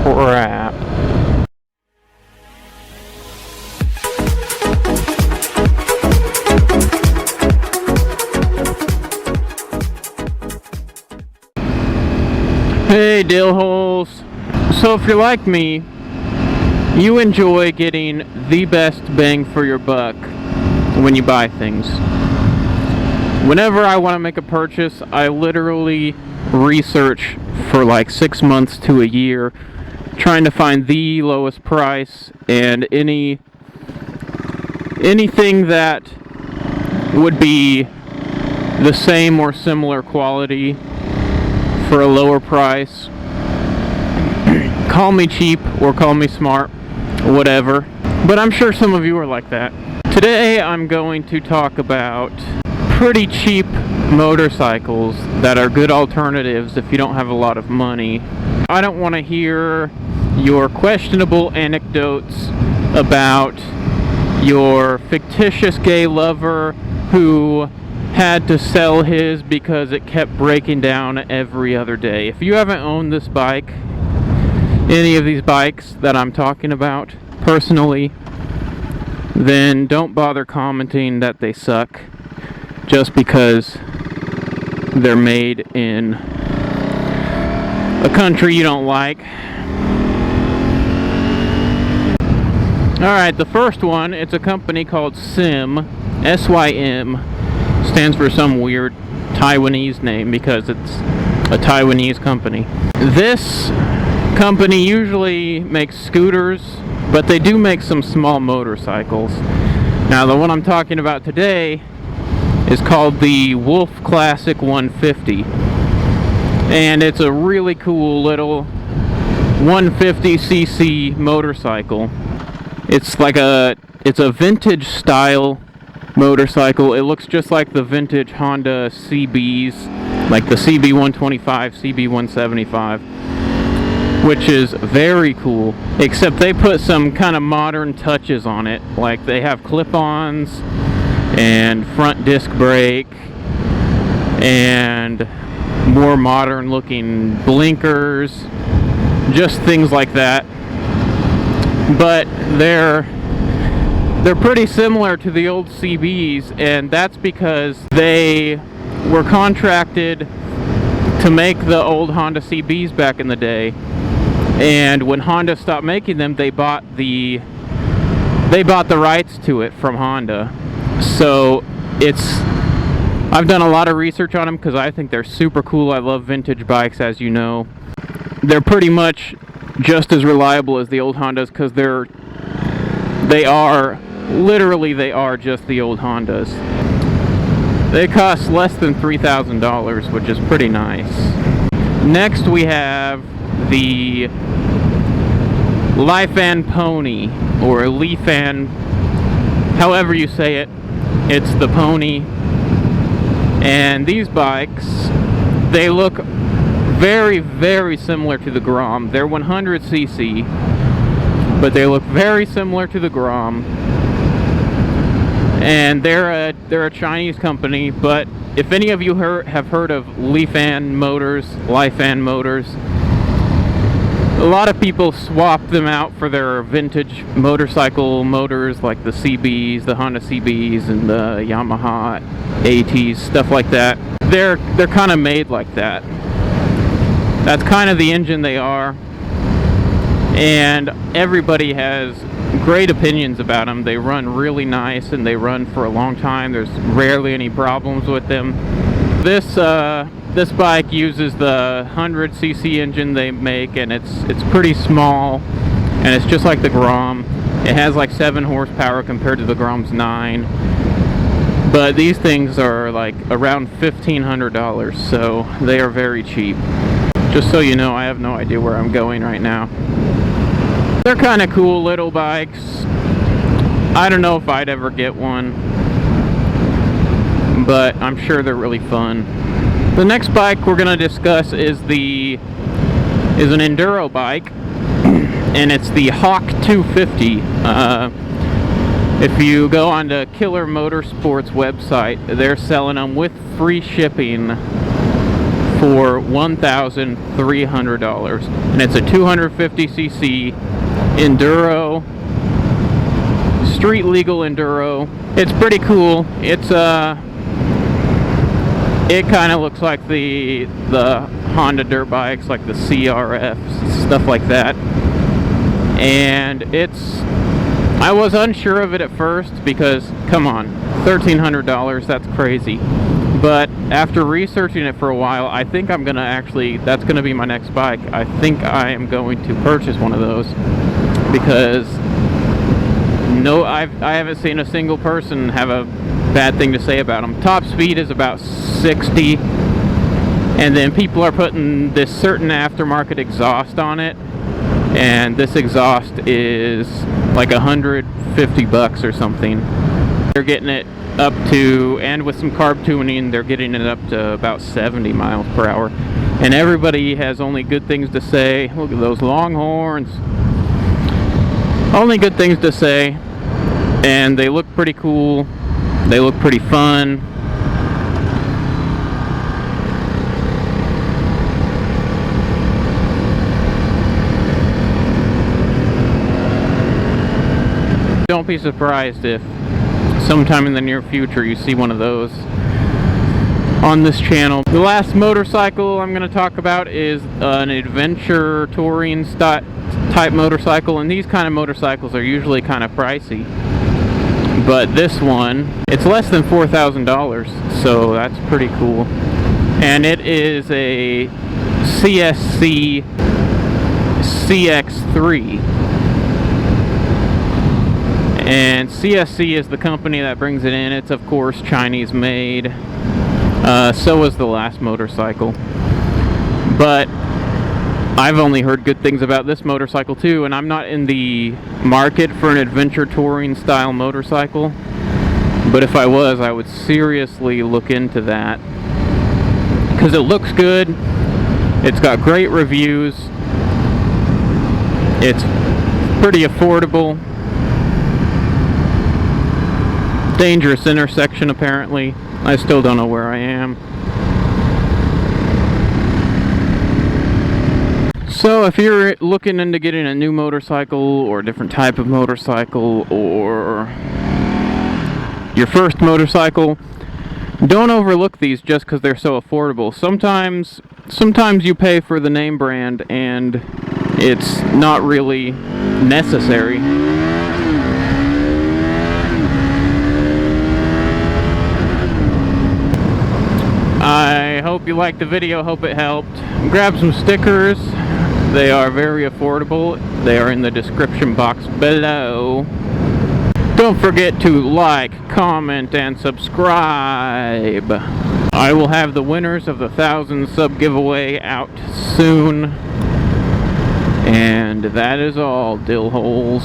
Crap. Hey, dill holes. So if you're like me, you enjoy getting the best bang for your buck when you buy things. Whenever I want to make a purchase, I literally research for like 6 months to a year, trying to find the lowest price and anything that would be the same or similar quality for a lower price. Call me cheap or call me smart, whatever. But I'm sure some of you are like that. Today I'm going to talk about pretty cheap motorcycles that are good alternatives if you don't have a lot of money. I don't want to hear your questionable anecdotes about your fictitious gay lover who had to sell his because it kept breaking down every other day. If you haven't owned this bike, any of these bikes that I'm talking about personally, then don't bother commenting that they suck just because they're made in a country you don't like. Alright, the first one, it's a company called SYM, S-Y-M, stands for some weird Taiwanese name because it's a Taiwanese company. This company usually makes scooters, but they do make some small motorcycles. Now the one I'm talking about today is called the Wolf Classic 150, and it's a really cool little 150cc motorcycle. It's a vintage style motorcycle. It looks just like the vintage Honda CBs, like the CB125, CB175, which is very cool, except they put some kind of modern touches on it, like they have clip-ons and front disc brake and more modern looking blinkers, just things like that. But they're pretty similar to the old CBs, and that's because they were contracted to make the old Honda CBs back in the day, and when Honda stopped making them, they bought the rights to it from Honda. So I've done a lot of research on them because I think they're super cool. I love vintage bikes, as you know. They're pretty much just as reliable as the old Hondas because they are just the old Hondas. They cost less than $3,000, which is pretty nice. Next we have the Lifan Pony, or Lifan, however you say it. It's the Pony. And these bikes, they look very, very similar to the Grom. They're 100cc, but they look very similar to the Grom. And they're a Chinese company, but if any of you have heard of Lifan Motors, a lot of people swap them out for their vintage motorcycle motors like the CBs, the Honda CBs, and the Yamaha ATs, stuff like that. They're kind of made like that. That's kind of the engine they are, and everybody has great opinions about them. They run really nice and they run for a long time. There's rarely any problems with them. This bike uses the 100cc engine they make, and it's pretty small, and it's just like the Grom. It has like 7 horsepower compared to the Grom's 9. But these things are like around $1,500, so they are very cheap. Just so you know, I have no idea where I'm going right now. They're kind of cool little bikes. I don't know if I'd ever get one, but I'm sure they're really fun. The next bike we're going to discuss is an enduro bike, and it's the Hawk 250. If you go on to Killer Motorsports website, they're selling them with free shipping for $1,300, and it's a 250cc enduro, street legal enduro. It's pretty cool. It's it kind of looks like the Honda dirt bikes, like the CRFs, stuff like that. And I was unsure of it at first because, come on, $1,300, that's crazy. But after researching it for a while, I think I'm gonna that's gonna be my next bike. I think I am going to purchase one of those because I haven't seen a single person have a bad thing to say about them. Top speed is about 60, and then people are putting this certain aftermarket exhaust on it, and this exhaust is like $150 or something. They're getting it up to, and with some carb tuning, they're getting it up to about 70 miles per hour. And everybody has only good things to say. Look at those long horns. Only good things to say. And they look pretty cool. They look pretty fun. Don't be surprised if sometime in the near future you see one of those on this channel. The last motorcycle I'm going to talk about is an adventure touring type motorcycle, and these kind of motorcycles are usually kind of pricey. But this one, it's less than $4,000, so that's pretty cool. And it is a CSC CX3. And CSC is the company that brings it in. It's of course Chinese made. So was the last motorcycle. But I've only heard good things about this motorcycle too, and I'm not in the market for an adventure touring style motorcycle. But if I was, I would seriously look into that. Because it looks good. It's got great reviews. It's pretty affordable. Dangerous intersection apparently. I still don't know where I am. So if you're looking into getting a new motorcycle or a different type of motorcycle or your first motorcycle, don't overlook these just because they're so affordable. Sometimes you pay for the name brand and it's not really necessary. I hope you liked the video, hope it helped. Grab some stickers. They are very affordable. They are in the description box below. Don't forget to like, comment, and subscribe. I will have the winners of the 1,000 sub giveaway out soon. And that is all, dill holes.